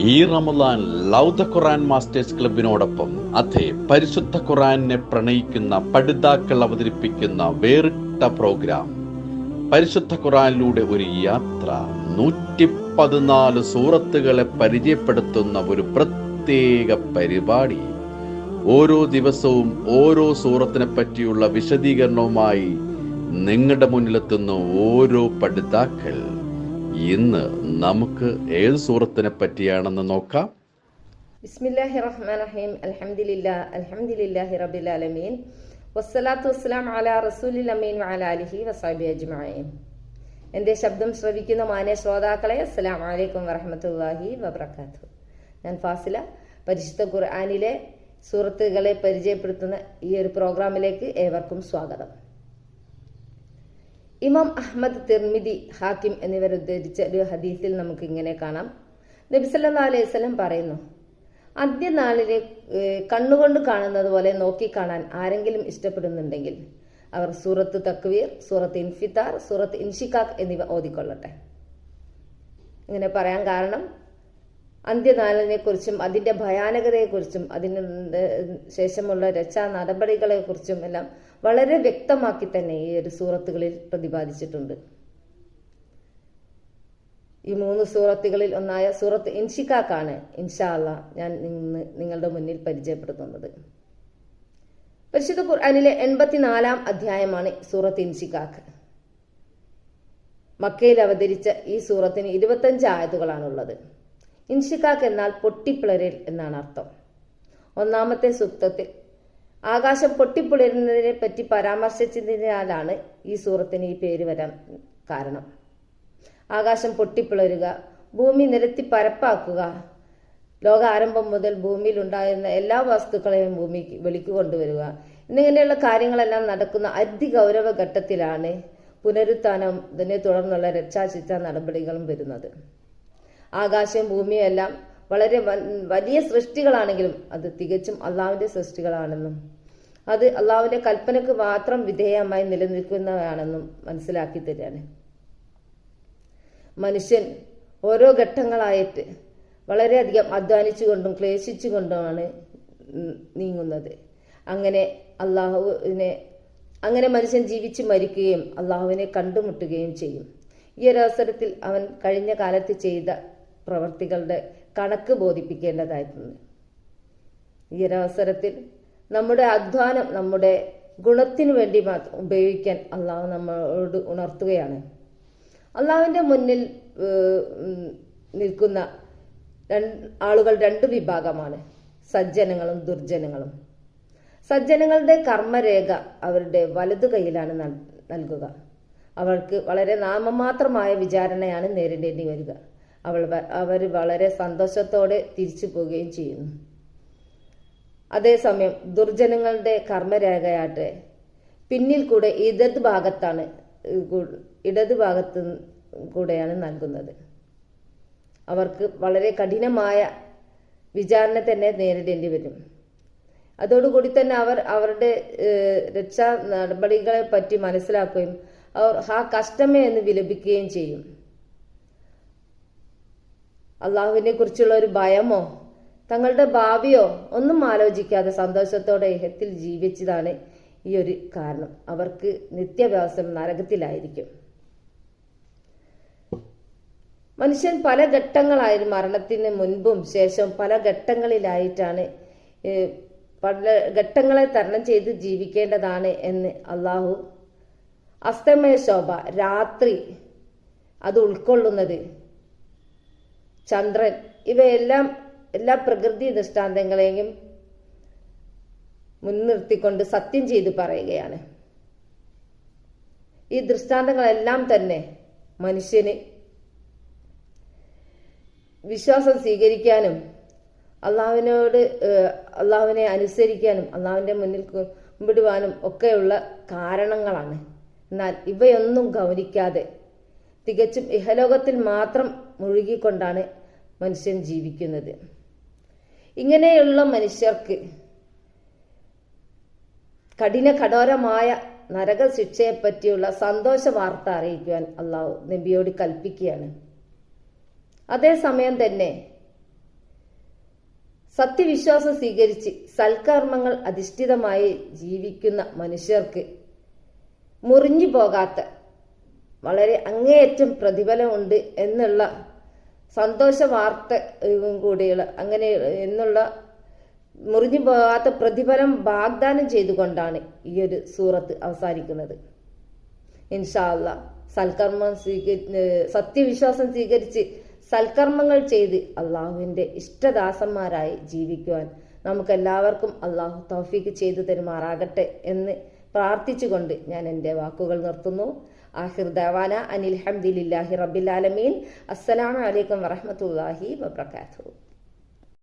ഈ Ramadan love the Quran masters ക്ലബിനോടൊപ്പം അതെ പരിശുദ്ധ ഖുർആനെ പ്രണയിക്കുന്ന പഠിതാക്കൾ അവതരിപ്പിക്കുന്ന വേറിട്ട പ്രോഗ്രാം പരിശുദ്ധ ഖുർആനിലൂടെ ഒരു യാത്ര. 114 സൂറത്തുകളെ പരിചയപ്പെടുത്തുന്ന ഒരു പ്രത്യേക പരിപാടി. ഓരോ ദിവസവും ഓരോ സൂറത്തിനെ പറ്റിയുള്ള വിശദീകരണവുമായി നിങ്ങളുടെ മുന്നിലെത്തുന്ന ഓരോ പഠിതാക്കൾ. ഇന്ന് നമുക്ക് ഏത് സൂറത്തിനെ പറ്റിയാണെന്ന് നോക്കാം. ബിസ്മില്ലാഹിർ റഹ്മാനിർ റഹീം. അൽഹംദുലില്ലാഹി റബ്ബിൽ ആലമീൻ. വസ്സലാത്തു വസ്സലാമു അലാ റസൂലിൽ അമീൻ വഅലാ ആലിഹി വസഹ്ബിഹി അജ്മഈൻ. എൻ്റെ ശബ്ദം ശ്രവിക്കുന്ന മാന്യ ശ്രോതാക്കളെ, അസ്സലാമു അലൈക്കും വറഹ്മത്തുള്ളാഹി വബറകാതുഹു. ഞാൻ ഫാസില. പരിശുദ്ധ ഖുർആനിലെ സൂറത്തുകളെ പരിചയപ്പെടുത്തുന്ന ഈ ഒരു പ്രോഗ്രാമിലേക്ക് ഏവർക്കും സ്വാഗതം. ഇമാം അഹ്മദ്, തിർമിദി, ഹാക്കിം എന്നിവർ ഉദ്ധരിച്ച ഒരു ഹദീസിൽ നമുക്ക് ഇങ്ങനെ കാണാം. നബി സല്ലല്ലാഹു അലൈഹി വസല്ലം പറയുന്നു, അന്ത്യനാളിനെ കണ്ണുകൊണ്ട് കാണുന്നത് പോലെ നോക്കിക്കാണാൻ ആരെങ്കിലും ഇഷ്ടപ്പെടുന്നുണ്ടെങ്കിൽ അവർ സൂറത്ത് തക്വീർ, സൂറത്ത് ഇൻഫിത്താർ, സൂറത്ത് ഇൻഷിഖാഖ് എന്നിവ ഓതിക്കൊള്ളട്ടെ. ഇങ്ങനെ പറയാൻ കാരണം അന്ത്യനാളിനെ കുറിച്ചും അതിന്റെ ഭയാനകതയെക്കുറിച്ചും അതിന് ശേഷമുള്ള രക്ഷാ നടപടികളെക്കുറിച്ചും എല്ലാം വളരെ വ്യക്തമാക്കി തന്നെ ഈ ഒരു സൂറത്തുകളിൽ പ്രതിപാദിച്ചിട്ടുണ്ട്. ഈ 3 സൂറത്തുകളിൽ ഒന്നായ സൂറത്ത് ഇൻഷിഖാഖാണ് ഇൻഷാ അല്ലാഹ് ഞാൻ നിങ്ങളുടെ മുന്നിൽ പരിചയപ്പെടുത്തുന്നത്. പരിശുദ്ധ ഖുർആനിലെ 84-ാം അധ്യായമാണ് സൂറത്ത് ഇൻഷിഖാഖ്. മക്കയിൽ അവതരിച്ച ഈ സൂറത്തിന് 25 ആയത്തുകളാണുള്ളത്. ഇൻഷിഖാഖ് എന്നാൽ പൊട്ടിപ്പിളരൽ എന്നാണ് അർത്ഥം. 1-ാമത്തെ സൂക്തത്തിൽ ആകാശം പൊട്ടിപ്പിളരുന്നതിനെ പറ്റി പരാമർശിച്ചതിനാലാണ് ഈ സൂറത്തിന് ഈ പേര് വരാൻ കാരണം. ആകാശം പൊട്ടിപ്പിളരുക, ഭൂമി നിരത്തി പരപ്പാക്കുക, ലോകാരംഭം മുതൽ ഭൂമിയിൽ ഉണ്ടായിരുന്ന എല്ലാ വസ്തുക്കളെയും ഭൂമിക്ക് വെളിക്ക് കൊണ്ടുവരിക എന്നിങ്ങനെയുള്ള കാര്യങ്ങളെല്ലാം നടക്കുന്ന അതിഗൗരവ ഘട്ടത്തിലാണ് പുനരുത്ഥാനം, ഇതിനെ തുടർന്നുള്ള രക്ഷാശിക്ഷ നടപടികളും വരുന്നത്. ആകാശവും ഭൂമിയും എല്ലാം വളരെ വലിയ സൃഷ്ടികളാണെങ്കിലും അത് തികച്ചും അള്ളാഹുവിന്റെ സൃഷ്ടികളാണെന്നും അത് അള്ളാഹുവിന്റെ കൽപ്പനക്ക് മാത്രം വിധേയമായി നിലനിൽക്കുന്നതാണെന്നും മനസ്സിലാക്കി തരികയാണ്. മനുഷ്യൻ ഓരോ ഘട്ടങ്ങളായിട്ട് വളരെയധികം അധ്വാനിച്ചുകൊണ്ടും ക്ലേശിച്ചുകൊണ്ടുമാണ് നീങ്ങുന്നത്. അങ്ങനെ മനുഷ്യൻ ജീവിച്ച് മരിക്കുകയും അള്ളാഹുവിനെ കണ്ടുമുട്ടുകയും ചെയ്യും. ഈ ഒരു അവസരത്തിൽ അവൻ കഴിഞ്ഞ കാലത്ത് ചെയ്ത പ്രവർത്തികളുടെ കണക്ക് ബോധിപ്പിക്കേണ്ടതായിട്ടുണ്ട്. ഈ ഒരു അവസരത്തിൽ നമ്മുടെ അധ്വാനം നമ്മുടെ ഗുണത്തിനു വേണ്ടി ഉപയോഗിക്കാൻ അള്ളാഹു നമ്മളോട് ഉണർത്തുകയാണ്. അള്ളാഹുവിന്റെ മുന്നിൽ നിൽക്കുന്ന ആളുകൾ 2 വിഭാഗമാണ്, സജ്ജനങ്ങളും ദുർജനങ്ങളും. സജ്ജനങ്ങളുടെ കർമ്മരേഖ അവരുടെ വലതു കൈയിലാണ് നൽകുക. അവർക്ക് വളരെ നാമമാത്രമായ വിചാരണയാണ് നേരിടേണ്ടി വരിക. അവർ വളരെ സന്തോഷത്തോടെ തിരിച്ചു പോവുകയും ചെയ്യുന്നു. അതേസമയം ദുർജനങ്ങളുടെ കർമ്മരേഖയാട്ടെ പിന്നിൽ കൂടെ ഇടത് ഭാഗത്ത് കൂടെയാണ് നൽകുന്നത്. അവർക്ക് വളരെ കഠിനമായ വിചാരണ തന്നെ നേരിടേണ്ടി വരും. അതോടുകൂടി തന്നെ അവർ അവരുടെ രക്ഷാ നടപടികളെ പറ്റി മനസ്സിലാക്കുകയും അവർ കഷ്ടമേ എന്ന് വിലപിക്കുകയും ചെയ്യും. അള്ളാഹുവിനെ കുറിച്ചുള്ള ഒരു ഭയമോ തങ്ങളുടെ ഭാവിയോ ഒന്നും ആലോചിക്കാതെ സന്തോഷത്തോടെ ഇഹത്തിൽ ജീവിച്ചതാണ് ഈ ഒരു കാരണം. അവർക്ക് നിത്യവാസം നരകത്തിലായിരിക്കും. മനുഷ്യൻ പല ഘട്ടങ്ങളായിരുന്നു, മരണത്തിന് മുൻപും ശേഷവും പല ഘട്ടങ്ങളിലായിട്ടാണ് പല ഘട്ടങ്ങളെ തരണം ചെയ്ത് ജീവിക്കേണ്ടതാണ് എന്ന് അള്ളാഹു അസ്തമയ ശോഭ, രാത്രി, അത് ഉൾക്കൊള്ളുന്നത്, ചന്ദ്രൻ, ഇവയെല്ലാം എല്ലാ പ്രകൃതി ദൃഷ്ടാന്തങ്ങളെയും മുൻനിർത്തിക്കൊണ്ട് സത്യം ചെയ്ത് പറയുകയാണ്. ഈ ദൃഷ്ടാന്തങ്ങളെല്ലാം തന്നെ മനുഷ്യന് വിശ്വാസം സ്വീകരിക്കാനും അള്ളാഹുവിനെ അനുസരിക്കാനും അള്ളാഹുവിന്റെ മുന്നിൽ കുമ്പിടുവാനും ഒക്കെയുള്ള കാരണങ്ങളാണ്. എന്നാൽ ഇവയൊന്നും ഗൗനിക്കാതെ തികച്ചും ഇഹലോകത്തിൽ മാത്രം മുഴുകിക്കൊണ്ടാണ് മനുഷ്യൻ ജീവിക്കുന്നത്. ഇങ്ങനെയുള്ള മനുഷ്യർക്ക് കഠോരമായ നരകശിക്ഷയെപ്പറ്റിയുള്ള സന്തോഷ വാർത്ത അറിയിക്കുവാൻ അള്ളാഹു നബിയോട് കൽപ്പിക്കുകയാണ്. അതേസമയം തന്നെ സത്യവിശ്വാസം സ്വീകരിച്ച് സൽക്കർമ്മങ്ങൾ അധിഷ്ഠിതമായി ജീവിക്കുന്ന മനുഷ്യർക്ക് മുറിഞ്ഞു പോകാത്ത വളരെ അങ്ങേയറ്റം പ്രതിഫലമുണ്ട് എന്നുള്ള സന്തോഷ വാർത്ത കൂടിയുള്ള അങ്ങനെ എന്നുള്ള മുറിഞ്ഞു പോകാത്ത പ്രതിഫലം വാഗ്ദാനം ചെയ്തുകൊണ്ടാണ് ഈ ഒരു സൂറത്ത് അവസാനിക്കുന്നത്. ഇൻഷാ അല്ലാഹ് സത്യവിശ്വാസം സ്വീകരിച്ച് സൽക്കർമ്മങ്ങൾ ചെയ്ത് അള്ളാഹുവിന്റെ ഇഷ്ടദാസന്മാരായി ജീവിക്കുവാൻ നമുക്കെല്ലാവർക്കും അള്ളാഹു തൗഫീക്ക് ചെയ്തു തരുമാറാകട്ടെ എന്ന് പ്രാർത്ഥിച്ചുകൊണ്ട് ഞാൻ എൻ്റെ വാക്കുകൾ നിർത്തുന്നു. ആഖിർ ദഅവാന അനിൽ ഹംദുലില്ലാഹി റബ്ബിൽ ആലമീൻ. അസ്സലാമു അലൈക്കും വറഹ്മത്തുള്ളാഹി വബറകാതുഹു.